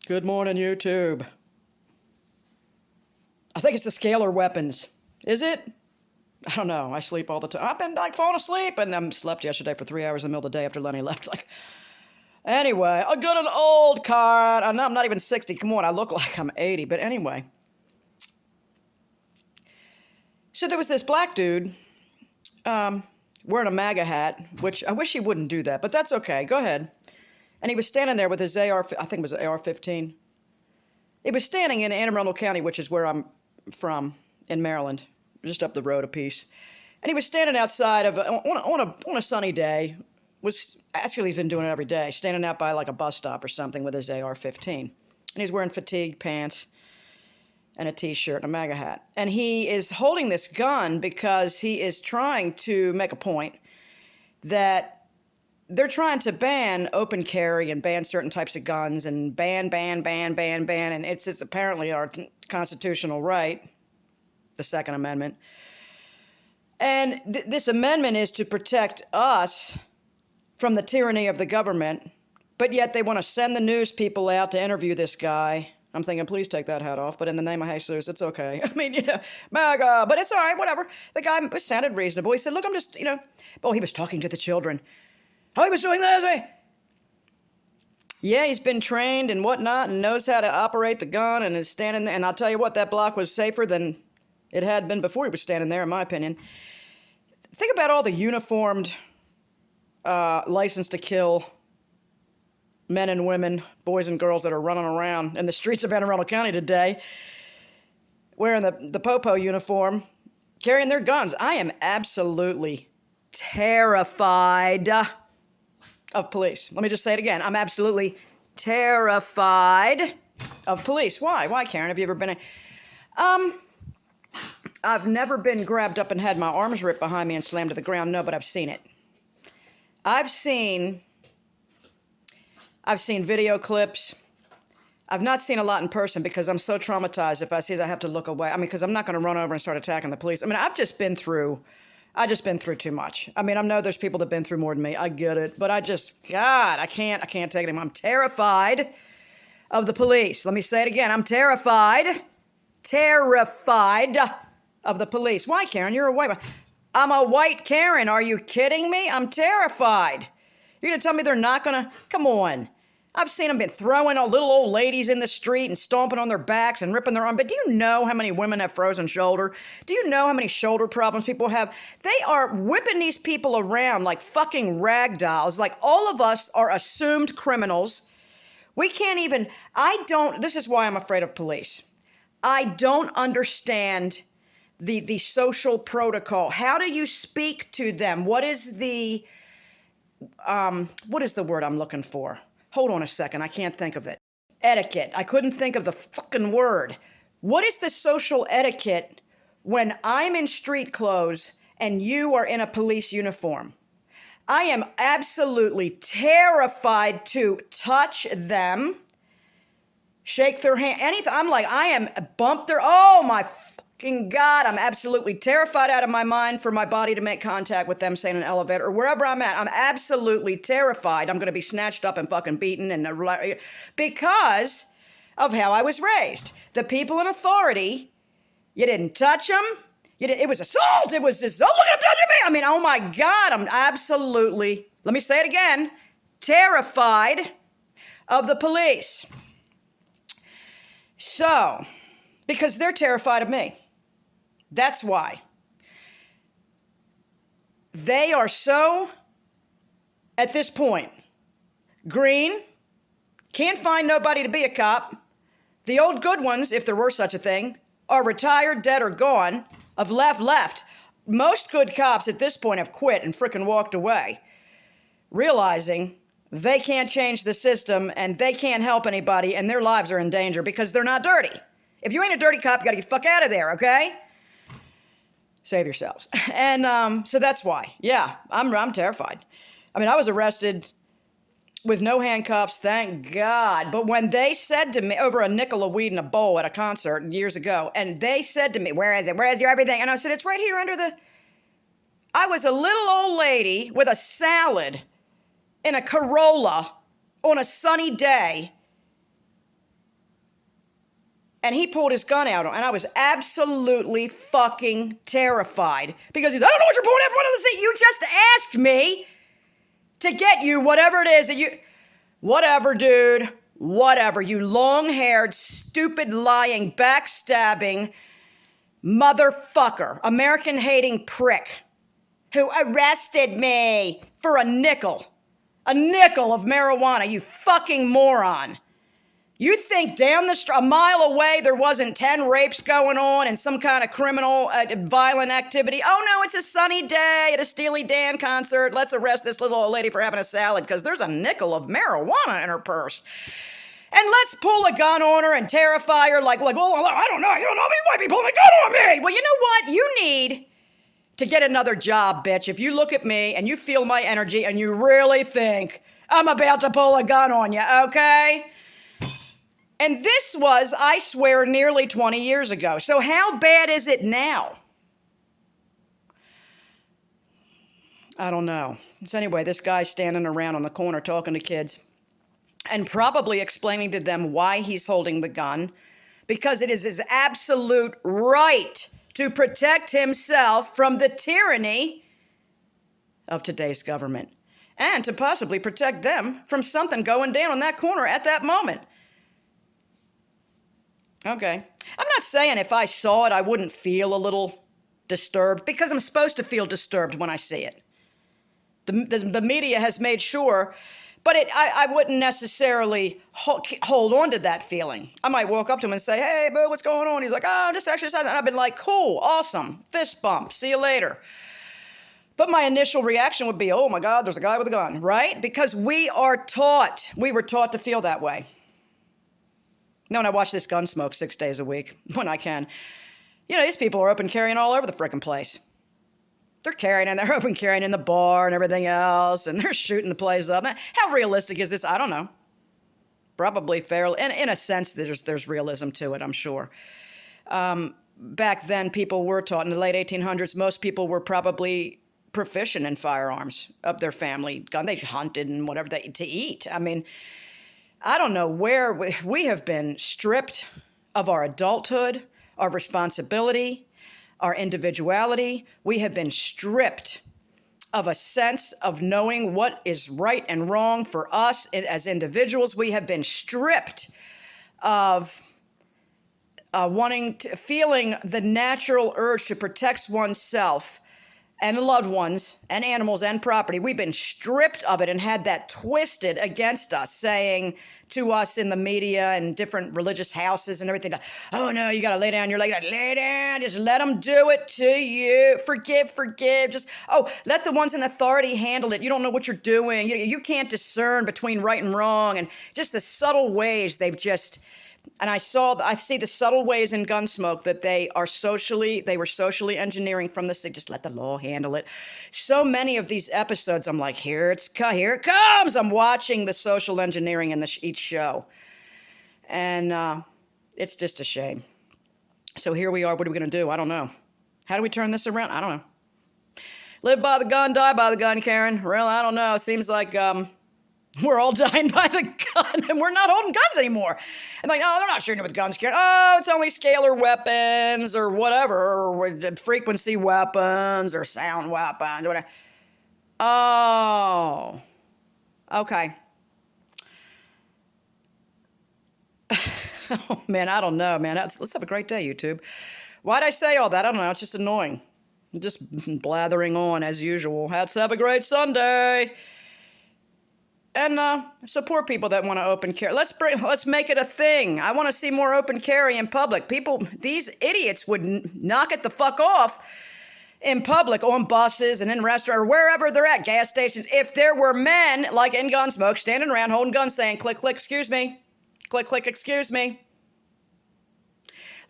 Good morning, YouTube. I think it's the scalar weapons. Is it? I don't know. I sleep all the time. I've been falling asleep, and I slept yesterday for 3 hours in the middle of the day after Lenny left. Anyway, I got an old car. I'm not even 60. Come on, I look like I'm 80. But anyway. So there was this black dude wearing a MAGA hat, which I wish he wouldn't do that, but that's okay. Go ahead. And he was standing there with his I think it was an AR-15. He was standing in Anne Arundel County, which is where I'm from, in Maryland, just up the road a piece. And he was standing outside of on a sunny day. He's been doing it every day, standing out by like a bus stop or something with his AR-15. And he's wearing fatigue pants and a T-shirt and a MAGA hat. And he is holding this gun because he is trying to make a point that they're trying to ban open carry and ban certain types of guns and ban. And it's apparently our constitutional right, the Second Amendment. And this amendment is to protect us from the tyranny of the government, but yet they want to send the news people out to interview this guy. I'm thinking, please take that hat off, but in the name of Jesus, it's okay. I mean, MAGA, but it's all right, whatever. The guy sounded reasonable. He said, look, I'm just, he was talking to the children. Oh, he was doing this. Yeah, he's been trained and whatnot and knows how to operate the gun and is standing there. And I'll tell you what, that block was safer than it had been before he was standing there, in my opinion. Think about all the uniformed, license to kill men and women, boys and girls that are running around in the streets of Anne Arundel County today, wearing the Popo uniform, carrying their guns. I am absolutely terrified of police. Let me just say it again. I'm absolutely terrified of police. Why? Why, Karen? Have you ever been I've never been grabbed up and had my arms ripped behind me and slammed to the ground. No, but I've seen it. I've seen video clips. I've not seen a lot in person because I'm so traumatized. If I see it, I have to look away. Because I'm not going to run over and start attacking the police. I've just been through too much. I know there's people that have been through more than me. I get it. But I can't take it anymore. I'm terrified of the police. Let me say it again. I'm terrified of the police. Why, Karen? You're a white one. I'm a white Karen. Are you kidding me? I'm terrified. You're going to tell me they're not going to? Come on. I've seen them been throwing little old ladies in the street and stomping on their backs and ripping their arm. But do you know how many women have frozen shoulder? Do you know how many shoulder problems people have? They are whipping these people around like fucking rag dolls. Like all of us are assumed criminals. We can't even, this is why I'm afraid of police. I don't understand the social protocol. How do you speak to them? What is the word I'm looking for? Hold on a second. I can't think of it. Etiquette. I couldn't think of the fucking word. What is the social etiquette when I'm in street clothes and you are in a police uniform? I am absolutely terrified to touch them, shake their hand, anything. I am bump their, oh my fucking God, I'm absolutely terrified out of my mind for my body to make contact with them, say in an elevator or wherever I'm at. I'm absolutely terrified. I'm going to be snatched up and fucking beaten because of how I was raised. The people in authority, you didn't touch them. It was assault. It was this, oh, look at him touching me. Oh my God, I'm absolutely, let me say it again, terrified of the police. So, because they're terrified of me. That's why. They are so, at this point, green, can't find nobody to be a cop. The old good ones, if there were such a thing, are retired, dead, or gone, have left. Most good cops at this point have quit and frickin' walked away, realizing they can't change the system and they can't help anybody and their lives are in danger because they're not dirty. If you ain't a dirty cop, you gotta get the fuck out of there, okay? Save yourselves. And so that's why. Yeah, I'm terrified. I was arrested with no handcuffs, thank God. But when they said to me, over a nickel of weed in a bowl at a concert years ago, and they said to me, where is it? Where is your everything? And I said, it's right here under the... I was a little old lady with a salad in a Corolla on a sunny day And he pulled his gun out, and I was absolutely fucking terrified because he's, I don't know what you're pulling out from under the seat. You just asked me to get you whatever it is that you, whatever, dude, whatever. You long-haired, stupid, lying, backstabbing motherfucker, American-hating prick who arrested me for a nickel of marijuana, you fucking moron. You think down the street, a mile away, there wasn't 10 rapes going on and some kind of criminal, violent activity? Oh no, it's a sunny day at a Steely Dan concert. Let's arrest this little old lady for having a salad because there's a nickel of marijuana in her purse. And let's pull a gun on her and terrify her like, oh, I don't know, you might be pulling a gun on me. Well, you know what? You need to get another job, bitch. If you look at me and you feel my energy and you really think I'm about to pull a gun on you, okay? And this was, I swear, nearly 20 years ago. So how bad is it now? I don't know. So anyway, this guy's standing around on the corner talking to kids and probably explaining to them why he's holding the gun, because it is his absolute right to protect himself from the tyranny of today's government and to possibly protect them from something going down on that corner at that moment. Okay. I'm not saying if I saw it, I wouldn't feel a little disturbed, because I'm supposed to feel disturbed when I see it. The media has made sure, but I wouldn't necessarily hold on to that feeling. I might walk up to him and say, hey, boo, what's going on? He's like, oh, I'm just exercising. And I've been like, cool, awesome, fist bump, see you later. But my initial reaction would be, oh my God, there's a guy with a gun, right? Because we were taught to feel that way. No, and I watch this Gunsmoke 6 days a week when I can. You know, these people are open carrying all over the frickin' place. They're open carrying in the bar and everything else, and they're shooting the place up. Now, how realistic is this? I don't know. Probably fairly, and in a sense, there's realism to it, I'm sure. Back then, people were taught in the late 1800s, most people were probably proficient in firearms of their family gun. They hunted and whatever to eat. I mean, I don't know where we have been stripped of our adulthood, our responsibility, our individuality. We have been stripped of a sense of knowing what is right and wrong for us as individuals. We have been stripped of feeling the natural urge to protect oneself and loved ones and animals and property. We've been stripped of it and had that twisted against us, saying to us in the media and different religious houses and everything, oh no, you gotta lay down your leg, lay down, just let them do it to you, forgive, just, let the ones in authority handle it. You don't know what you're doing. You can't discern between right and wrong, and just the subtle ways they've just, and I see the subtle ways in Gunsmoke that they were socially engineering from the sick. Just let the law handle it. So many of these episodes, I'm like, here it comes. I'm watching the social engineering in each show. And it's just a shame. So here we are. What are we going to do? I don't know. How do we turn this around? I don't know. Live by the gun, die by the gun, Karen. Well, I don't know. It seems like we're all dying by the gun, and we're not holding guns anymore. And like, no, they're not shooting with guns, Karen. Oh, it's only scalar weapons or whatever, or frequency weapons or sound weapons or whatever. Oh, okay. Oh, man, I don't know, man. Let's have a great day, YouTube. Why'd I say all that? I don't know. It's just annoying. I'm just blathering on as usual. Let's have a great Sunday. And support people that want to open carry. Let's make it a thing. I want to see more open carry in public. These idiots would knock it the fuck off in public, on buses and in restaurants, or wherever they're at, gas stations. If there were men, like in Gunsmoke, standing around holding guns saying, click, click, excuse me. Click, click, excuse me.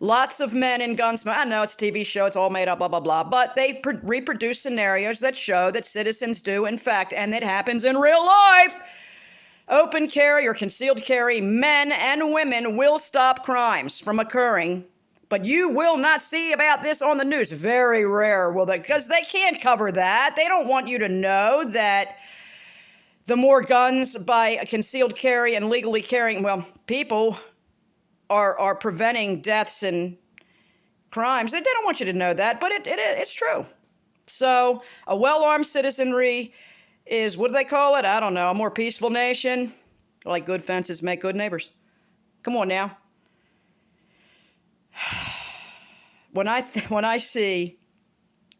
Lots of men in Gunsmoke. I know it's a TV show, it's all made up, blah, blah, blah. But they reproduce scenarios that show that citizens do, in fact, and it happens in real life. Open carry or concealed carry, men and women will stop crimes from occurring. But you will not see about this on the news. Very rare will they, because they can't cover that. They don't want you to know that the more guns by a concealed carry and legally carrying, people are preventing deaths and crimes. They don't want you to know that, but it's true. So a well-armed citizenry is, what do they call it? I don't know, a more peaceful nation. Like good fences make good neighbors. Come on now. When I see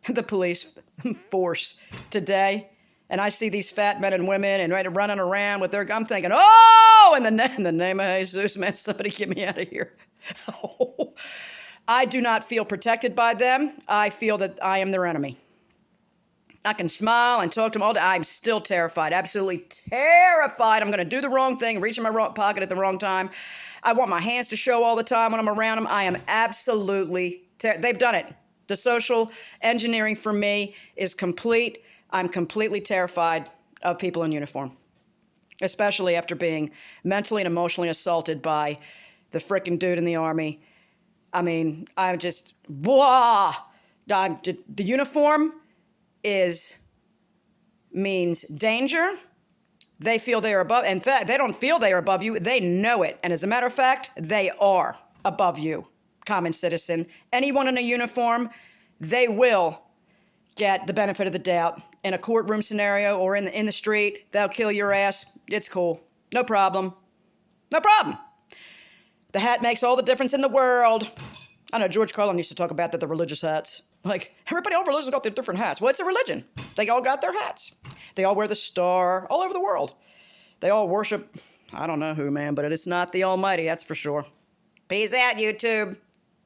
the police force today, and I see these fat men and women and running around with their, I'm thinking, oh, in the name of Jesus, man, somebody get me out of here. I do not feel protected by them. I feel that I am their enemy. I can smile and talk to them all day. I'm still terrified, absolutely terrified. I'm going to do the wrong thing, reach in my pocket at the wrong time. I want my hands to show all the time when I'm around them. I am absolutely they've done it. The social engineering for me is complete. I'm completely terrified of people in uniform, especially after being mentally and emotionally assaulted by the frickin' dude in the Army. I mean, I'm just, whoa. The uniform means danger. They feel they are above. In fact, they don't feel they are above you. They know it. And as a matter of fact, they are above you, common citizen. Anyone in a uniform, they will get the benefit of the doubt. In a courtroom scenario or in the street, they'll kill your ass. It's cool. No problem. No problem. The hat makes all the difference in the world. I know George Carlin used to talk about the religious hats. Like, everybody, all religions got their different hats. Well, it's a religion. They all got their hats. They all wear the star all over the world. They all worship, I don't know who, man, but it's not the Almighty, that's for sure. Peace out, YouTube.